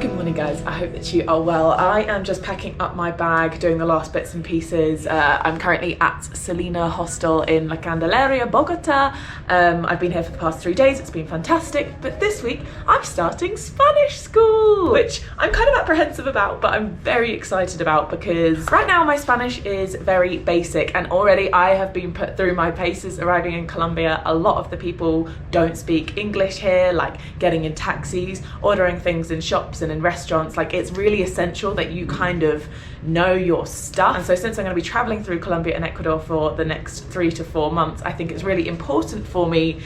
Good morning guys, I hope that you are well. I am just packing up my bag, doing the last bits and pieces. I'm currently at Selena Hostel in La Candelaria, Bogota. I've been here for the past 3 days, it's been fantastic, but this week I'm starting Spanish school, which I'm kind of apprehensive about, but I'm very excited about because right now my Spanish is very basic and already I have been put through my paces arriving in Colombia. A lot of the people don't speak English here, like getting in taxis, ordering things in shops and in restaurants. Like, it's really essential that you kind of know your stuff. And so since I'm going to be traveling through Colombia and Ecuador for the next 3 to 4 months, I think it's really important for me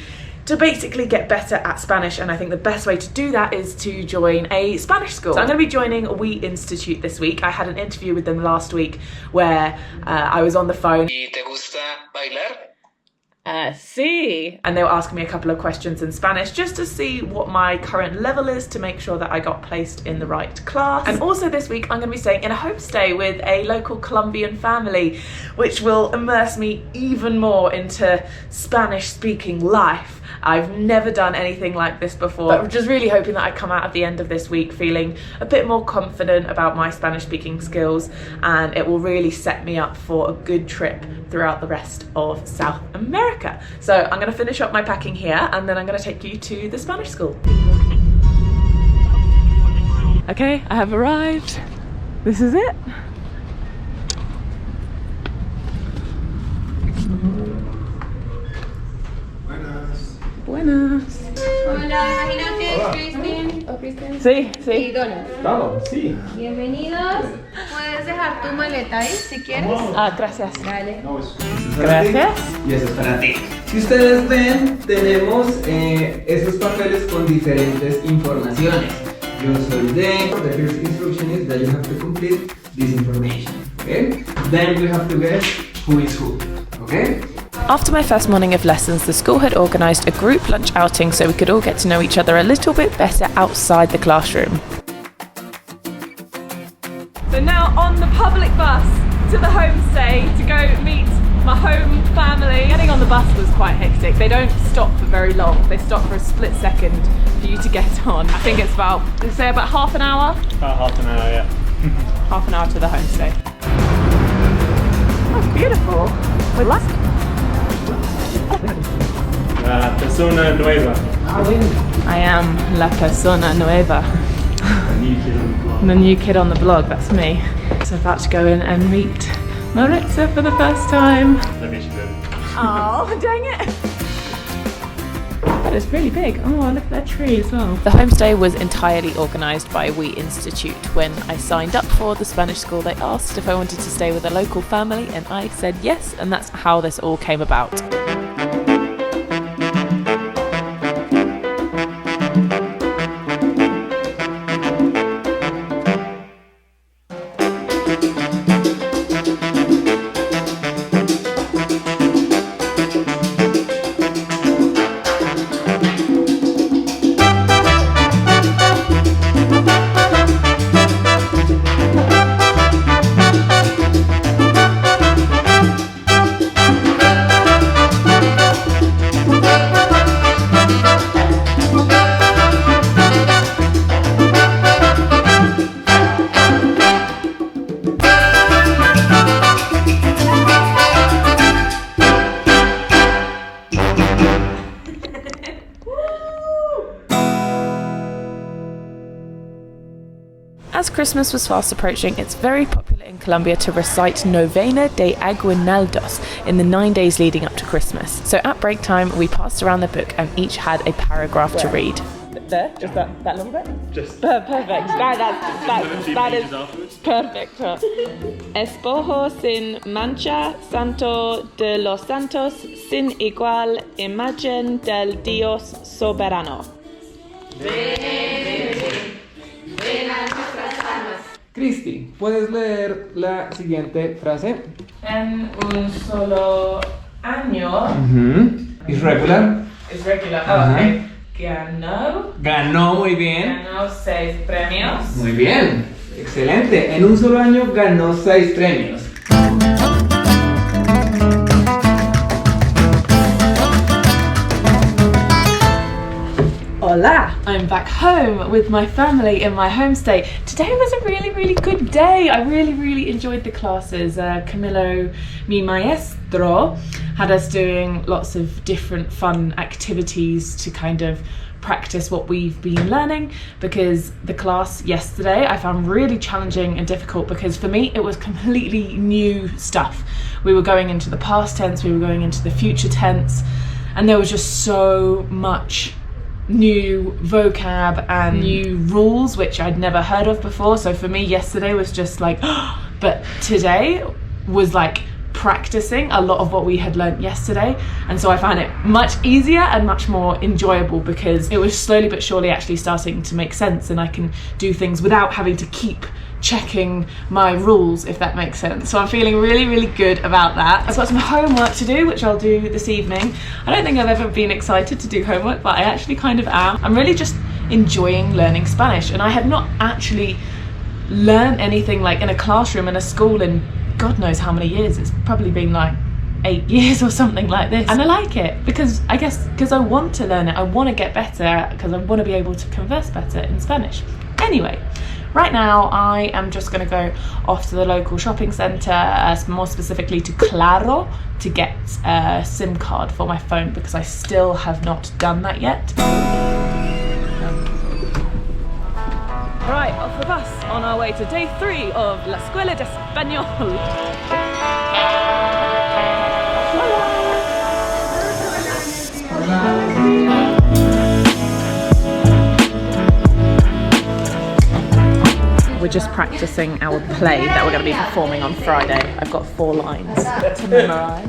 to basically get better at Spanish, and I think the best way to do that is to join a Spanish school. So I'm going to be joining We Institute this week. I had an interview with them last week where I was on the phone. ¿Y te gusta bailar? Sí. And they were asking me a couple of questions in Spanish just to see what my current level is to make sure that I got placed in the right class. And also this week I'm going to be staying in a homestay with a local Colombian family, which will immerse me even more into Spanish speaking life. I've never done anything like this before, but I'm just really hoping that I come out at the end of this week feeling a bit more confident about my Spanish speaking skills, and it will really set me up for a good trip throughout the rest of South America. So I'm going to finish up my packing here and then I'm going to take you to the Spanish school. Okay, I have arrived. This is it. Buenas. Hola, imagínate, Kristen. ¿O Kristen? Sí, sí. Y Donald. Vamos, sí. Bienvenidos. Puedes dejar tu maleta ahí si quieres. Ah, gracias. Dale. Gracias. Y eso es para ti. Si ustedes ven, tenemos esos papeles con diferentes informaciones. Yo soy the first instruction is that you have to complete this information. Okay? Then we have to guess who is who. Okay? After my first morning of lessons, the school had organised a group lunch outing so we could all get to know each other a little bit better outside the classroom. So now on the public bus to the homestay to go meet my home family. Getting on the bus was quite hectic. They don't stop for very long. They stop for a split second for you to get on. I think it's about, did you say about half an hour? About half an hour, yeah. Half an hour to the homestay. Oh, beautiful. With luck. La persona nueva. I am la persona nueva. The new kid on the blog, that's me. So I'm about to go in and meet Maritza for the first time. Oh, dang it! That is really big. Oh, look at that tree as well. The homestay was entirely organised by We Institute. When I signed up for the Spanish school, they asked if I wanted to stay with a local family, and I said yes, and that's how this all came about. As Christmas was fast approaching, it's very popular in Colombia to recite Novena de Aguinaldos in the 9 days leading up to Christmas. So at break time, we passed around the book and each had a paragraph to read. There? Just that little bit? Just Perfect. That is perfect. Esposo sin mancha, santo de los santos, sin igual, imagen del Dios soberano. Cristi, ¿puedes leer la siguiente frase? En un solo año. Is regular. Es regular. Ajá. Okay. Ganó. Ganó muy bien. Ganó 6 premios. Muy bien. Excelente. En un solo año ganó 6 premios. Hola! I'm back home with my family in my homestay. Today was a really good day. I really enjoyed the classes. Camilo, mi maestro, had us doing lots of different fun activities to kind of practice what we've been learning, because the class yesterday I found really challenging and difficult because for me it was completely new stuff. We were going into the past tense, we were going into the future tense, and there was just so much new vocab and new rules which I'd never heard of before. So for me yesterday was just like but today was like practicing a lot of what we had learnt yesterday, and so I found it much easier and much more enjoyable because it was slowly but surely actually starting to make sense, and I can do things without having to keep checking my rules, if that makes sense. So I'm feeling really good about that. I've got some homework to do, which I'll do this evening. I don't think I've ever been excited to do homework, but I actually kind of am. I'm really just enjoying learning Spanish, and I have not actually learned anything like in a classroom in a school in God knows how many years. It's probably been like 8 years or something like this, and I like it because I guess because I want to learn it, I want to get better because I want to be able to converse better in Spanish. Anyway, right now I am just going to go off to the local shopping centre, more specifically to Claro, to get a SIM card for my phone because I still have not done that yet. Right, off the bus on our way to day 3 of La Escuela de Español. We're just practicing our play that we're going to be performing on Friday. I've got 4 lines to memorise.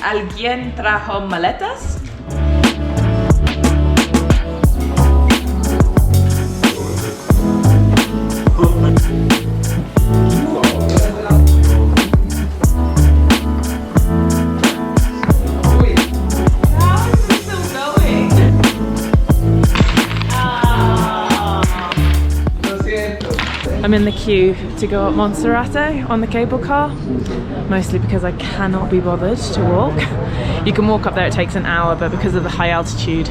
¿Alguien trajo maletas? I'm in the queue to go up Monserrate on the cable car, mostly because I cannot be bothered to walk. You can walk up there, it takes an hour, but because of the high altitude,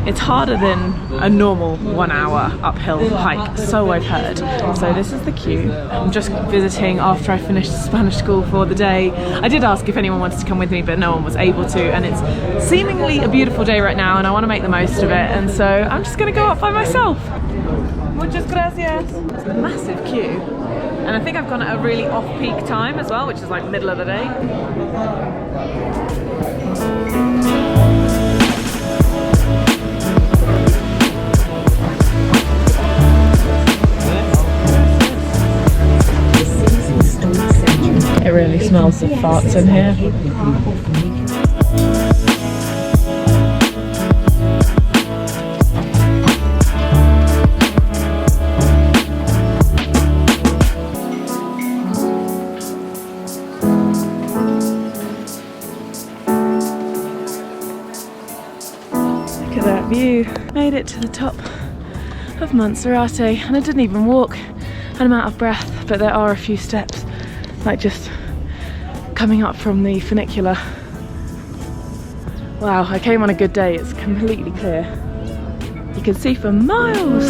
it's harder than a normal 1 hour uphill hike, so I've heard. So this is the queue. I'm just visiting after I finished Spanish school for the day. I did ask if anyone wanted to come with me, but no one was able to, and it's seemingly a beautiful day right now, and I want to make the most of it, and so I'm just going to go up by myself. Muchas gracias. It's a massive queue, and I think I've gone at a really off-peak time as well, which is like middle of the day. It really smells of farts in here. Look at that view. Made it to the top of Monserrate, and I didn't even walk, and I'm out of breath, but there are a few steps, like just coming up from the funicular. Wow, I came on a good day, it's completely clear. You can see for miles.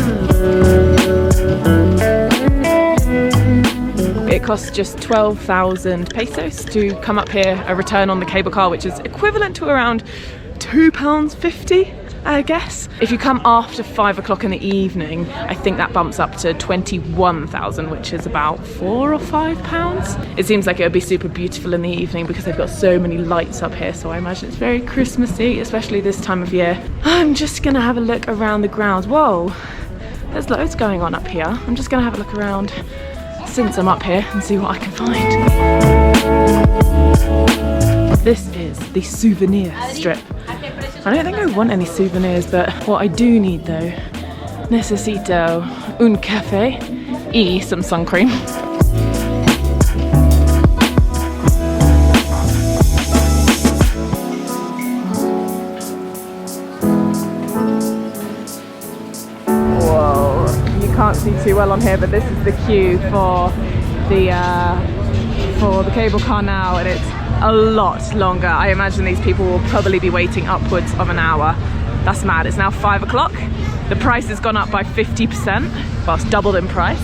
It costs just 12,000 pesos to come up here, a return on the cable car, which is equivalent to around £2.50, I guess. If you come after 5 o'clock in the evening, I think that bumps up to 21,000, which is about £4 or £5. It seems like it would be super beautiful in the evening because they've got so many lights up here, so I imagine it's very Christmassy, especially this time of year. I'm just gonna have a look around the grounds. Whoa, there's loads going on up here. I'm just gonna have a look around since I'm up here and see what I can find. This is the souvenir strip. I don't think I want any souvenirs, but what I do need though, necesito un café y some sun cream. Whoa, you can't see too well on here, but this is the queue for the cable car now, and it's a lot longer. I imagine these people will probably be waiting upwards of an hour. That's mad. It's now 5 o'clock. The price has gone up by 50%. Well, it's doubled in price.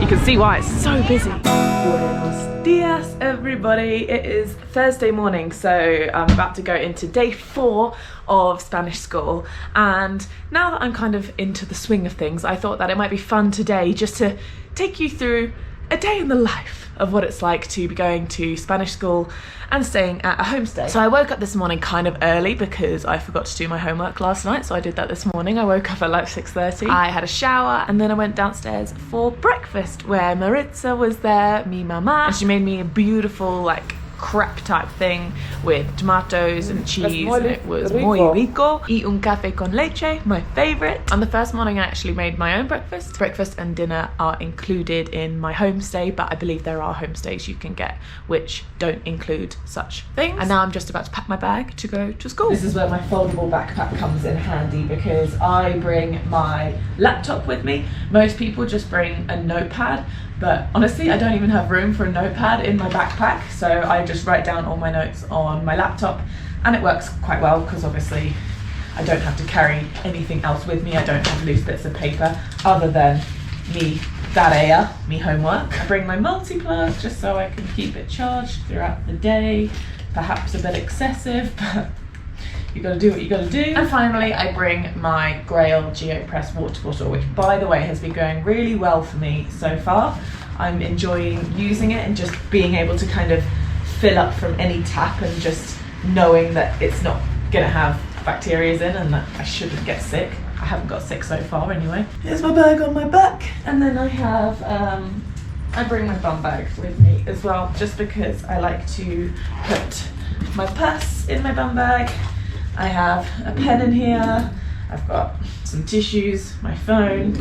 You can see why it's so busy. Buenos dias, everybody. It is Thursday morning, so I'm about to go into day 4 of Spanish school. And now that I'm kind of into the swing of things, I thought that it might be fun today just to take you through a day in the life of what it's like to be going to Spanish school and staying at a homestay. So I woke up this morning kind of early because I forgot to do my homework last night, so I did that this morning. I woke up at like 6:30. I had a shower and then I went downstairs for breakfast where Maritza was there, mi mama, and she made me a beautiful like crepe type thing with tomatoes and cheese, and it was muy rico. Y un café con leche, my favorite. On the first morning I actually made my own breakfast. Breakfast and dinner are included in my homestay, but I believe there are homestays you can get which don't include such things. And now I'm just about to pack my bag to go to school. This is where my foldable backpack comes in handy because I bring my laptop with me. Most people just bring a notepad, but honestly I don't even have room for a notepad in my backpack, so I just write down all my notes on my laptop, and it works quite well because obviously I don't have to carry anything else with me. I don't have loose bits of paper other than me tarea, me homework. I bring my multi-plug just so I can keep it charged throughout the day. Perhaps a bit excessive, but you gotta do what you gotta do. And finally, I bring my Grail GeoPress water bottle, which by the way has been going really well for me so far. I'm enjoying using it and just being able to kind of fill up from any tap and just knowing that it's not gonna have bacteria in and that I shouldn't get sick. I haven't got sick so far anyway. Here's my bag on my back, and then I have I bring my bum bag with me as well, just because I like to put my purse in my bum bag. I have a pen in here, I've got some tissues, my phone.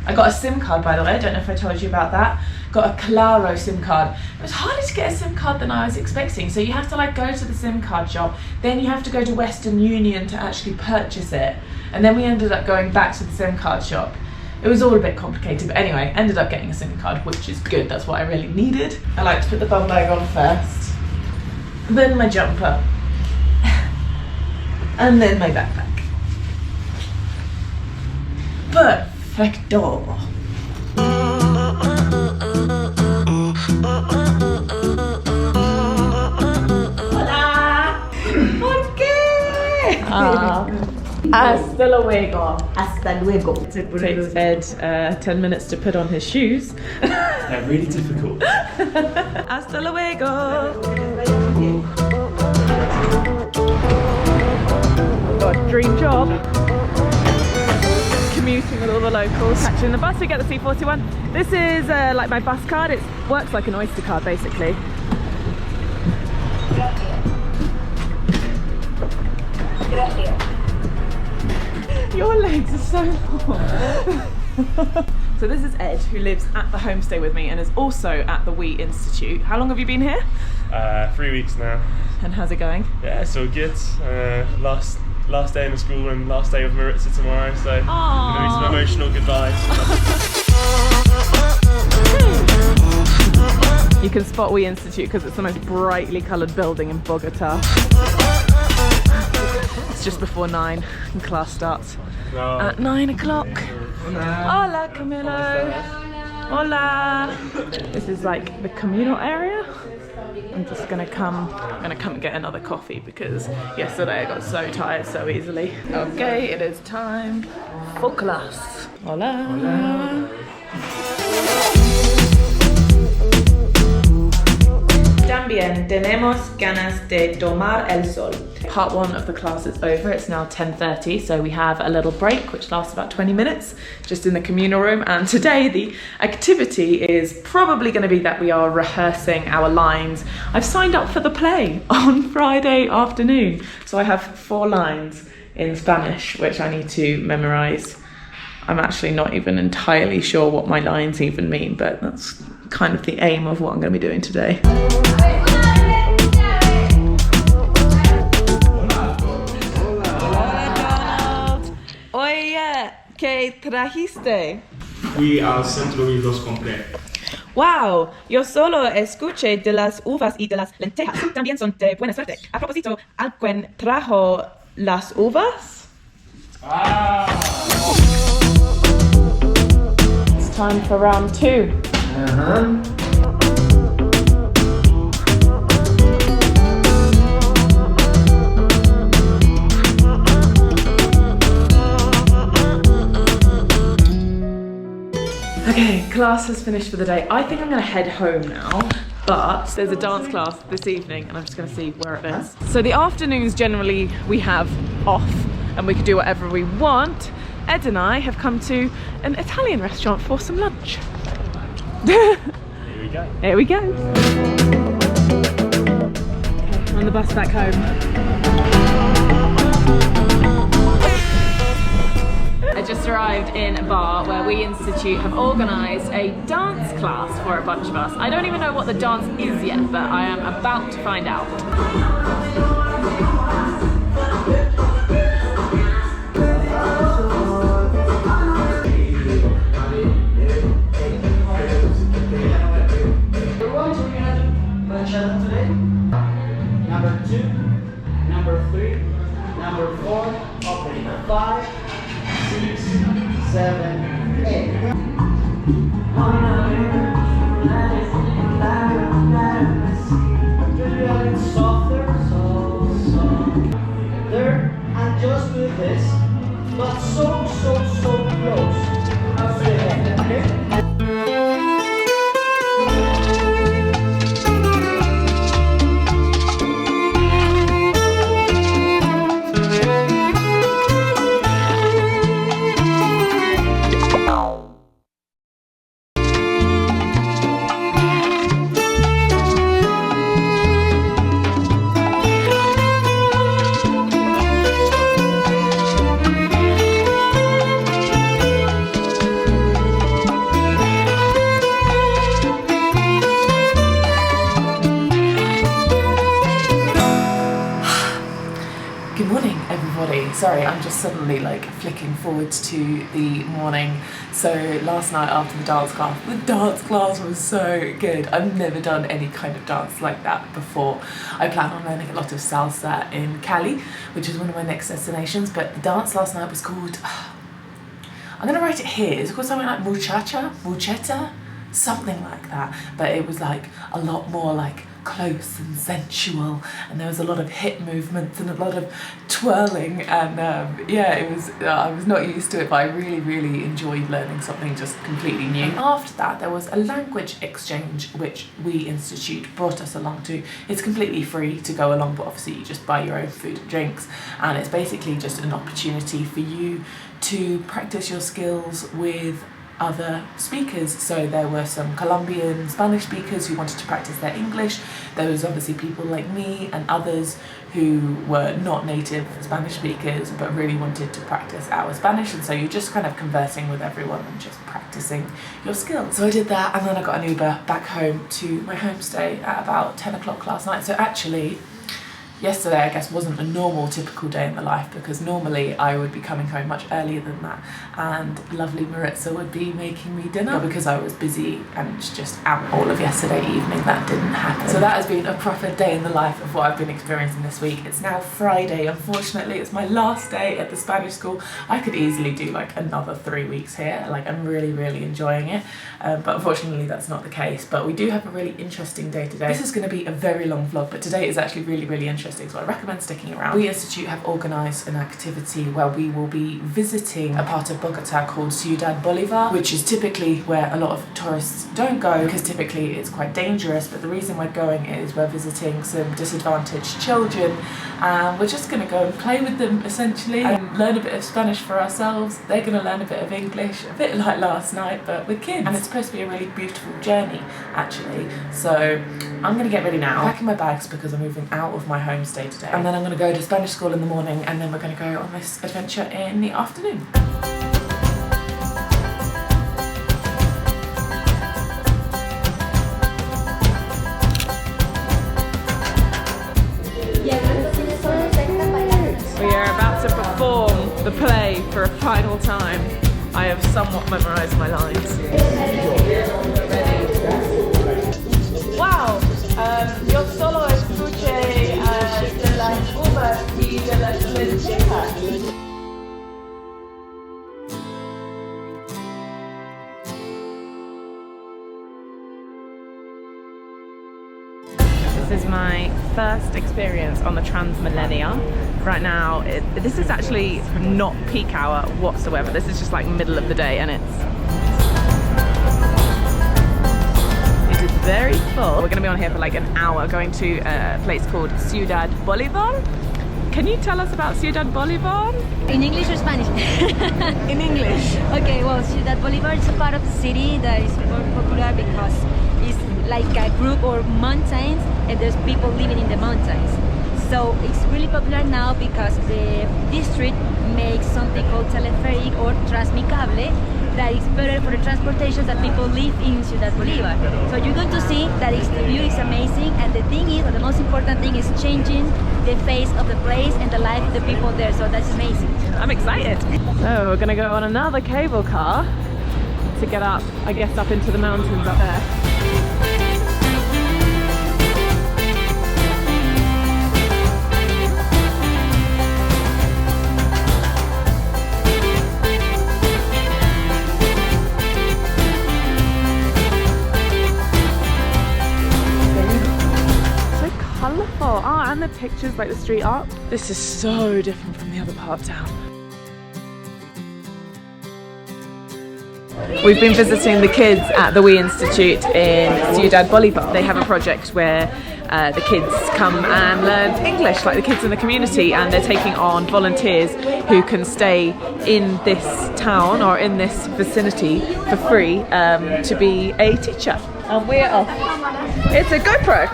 I got a SIM card, by the way, I don't know if I told you about that. Got a Claro SIM card. It was harder to get a SIM card than I was expecting, so you have to like go to the SIM card shop, then you have to go to Western Union to actually purchase it, and then we ended up going back to the SIM card shop. It was all a bit complicated, but anyway, ended up getting a SIM card, which is good, that's what I really needed. I like to put the bum bag on first, then my jumper, and then my backpack. Perfecto. Hola. ¿Por qué? Hasta luego. Hasta luego. It takes Ed 10 minutes to put on his shoes. They're really difficult. Hasta luego. Got a dream job. Commuting with all the locals. Catching the bus, we get the C41. This is like my bus card. It works like an Oyster card basically. Your legs are so long. So this is Ed, who lives at the homestay with me and is also at the WE Institute. How long have you been here? 3 weeks now. And how's it going? Yeah, it's all good. Last day in the school and last day with Maritza tomorrow, so gonna be some emotional goodbyes. You can spot WE Institute because it's the most brightly coloured building in Bogota. It's just before 9 and class starts at 9 o'clock. Hola Camilo. Hola. This is like the communal area. I'm just gonna come and get another coffee because yesterday I got so tired so easily. Okay, it is time for class. Hola. Hola. También tenemos ganas de tomar el sol. Part 1 of the class is over. It's now 10:30, so we have a little break which lasts about 20 minutes just in the communal room, and today the activity is probably going to be that we are rehearsing our lines. I've signed up for the play on Friday afternoon, so I have 4 lines in Spanish which I need to memorize. I'm actually not even entirely sure what my lines even mean, but that's kind of the aim of what I'm going to be doing today. ¿Qué trajiste? Fui al centro y los compré. Wow, yo solo escuché de las uvas y de las lentejas. También son de buena suerte. A propósito, ¿alguien trajo las uvas? It's time for round 2. Okay, class has finished for the day. I think I'm gonna head home now, but there's a dance class this evening and I'm just gonna see where it is. So the afternoons generally we have off and we can do whatever we want. Ed and I have come to an Italian restaurant for some lunch. Here we go. Here we go. Okay, I'm on the bus back home. I just arrived in a bar where We Institute have organised a dance class for a bunch of us. I don't even know what the dance is yet, but I am about to find out. Number 2, number 3, number 4, opening 5, 6, 7, 8. Softer, there, and just do this, but so close to the head, okay? Good morning, everybody. Sorry, I'm just suddenly like flicking forwards to the morning. So last night after the dance class was so good. I've never done any kind of dance like that before. I plan on learning a lot of salsa in Cali, which is one of my next destinations, but the dance last night was called, I'm gonna write it here, it's called something like mucheta, something like that, but it was like a lot more like close and sensual, and there was a lot of hip movements and a lot of twirling, and yeah, it was I was not used to it, but I really enjoyed learning something just completely new. And after that there was a language exchange which We Institute brought us along to. It's completely free to go along, but obviously you just buy your own food and drinks, and it's basically just an opportunity for you to practice your skills with other speakers. So there were some Colombian Spanish speakers who wanted to practice their English. There was obviously people like me and others who were not native Spanish speakers but really wanted to practice our Spanish, and so you're just kind of conversing with everyone and just practicing your skills. So I did that, and then I got an Uber back home to my homestay at about 10 o'clock last night. So actually yesterday, I guess, wasn't a normal, typical day in the life, because normally I would be coming home much earlier than that and lovely Maritza would be making me dinner. But because I was busy and just out all of yesterday evening, that didn't happen. So that has been a proper day in the life of what I've been experiencing this week. It's now Friday, unfortunately. It's my last day at the Spanish school. I could easily do like another 3 weeks here. Like, I'm really enjoying it. But unfortunately, that's not the case. But we do have a really interesting day today. This is going to be a very long vlog, but today is actually really interesting, so I recommend sticking around. We Institute have organised an activity where we will be visiting a part of Bogota called Ciudad Bolivar, which is typically where a lot of tourists don't go because typically it's quite dangerous, but the reason we're going is we're visiting some disadvantaged children, and we're just going to go and play with them essentially and learn a bit of Spanish for ourselves. They're going to learn a bit of English, a bit like last night but with kids, and it's supposed to be a really beautiful journey actually. So I'm going to get ready now, packing my bags because I'm moving out of my homestay today, and then I'm going to go to Spanish school in the morning, and then we're going to go on this adventure in the afternoon. We are about to perform the play for a final time. I have somewhat memorised my lines. Ready? Yo solo escuché de las uvas y de las lentejas. This is my first experience on the Transmillennia. Right now, this is actually not peak hour whatsoever. This is just like middle of the day and it is very full. We're gonna be on here for like an hour going to a place called Ciudad Bolivar. Can you tell us about Ciudad Bolivar? In English or Spanish? In English. Okay, well, Ciudad Bolivar is a part of the city that is very popular because it's like a group or mountains and there's people living in the mountains. So it's really popular now because the district makes something called teleferic or transmicable that is better for the transportation that people live in Ciudad Bolivar. So you're going to see that the view is amazing, and the thing is, or the most important thing is changing the face of the place and the life of the people there. So that's amazing. I'm excited. So we're gonna go on another cable car to get up, I guess, up into the mountains up there. Oh, and the pictures, like the street art. This is so different from the other part of town. We've been visiting the kids at the We Institute in Ciudad Bolivar. They have a project where the kids come and learn English, like the kids in the community, and they're taking on volunteers who can stay in this town or in this vicinity for free to be a teacher. And we're off. It's a GoPro.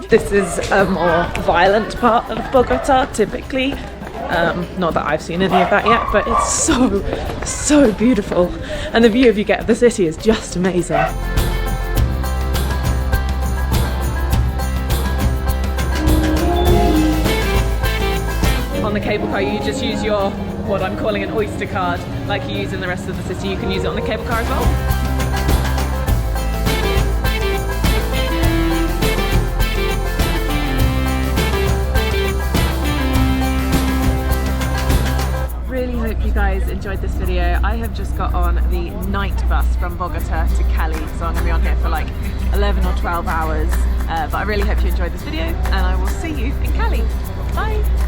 This is a more violent part of Bogota, typically. Not that I've seen any of that yet, but it's so beautiful. And the view you get of the city is just amazing. On the cable car, you just use your, what I'm calling an Oyster card, like you use in the rest of the city. You can use it on the cable car as well. Hope you guys enjoyed this video. I have just got on the night bus from Bogota to Cali, so I'm going to be on here for like 11 or 12 hours. But I really hope you enjoyed this video, and I will see you in Cali. Bye!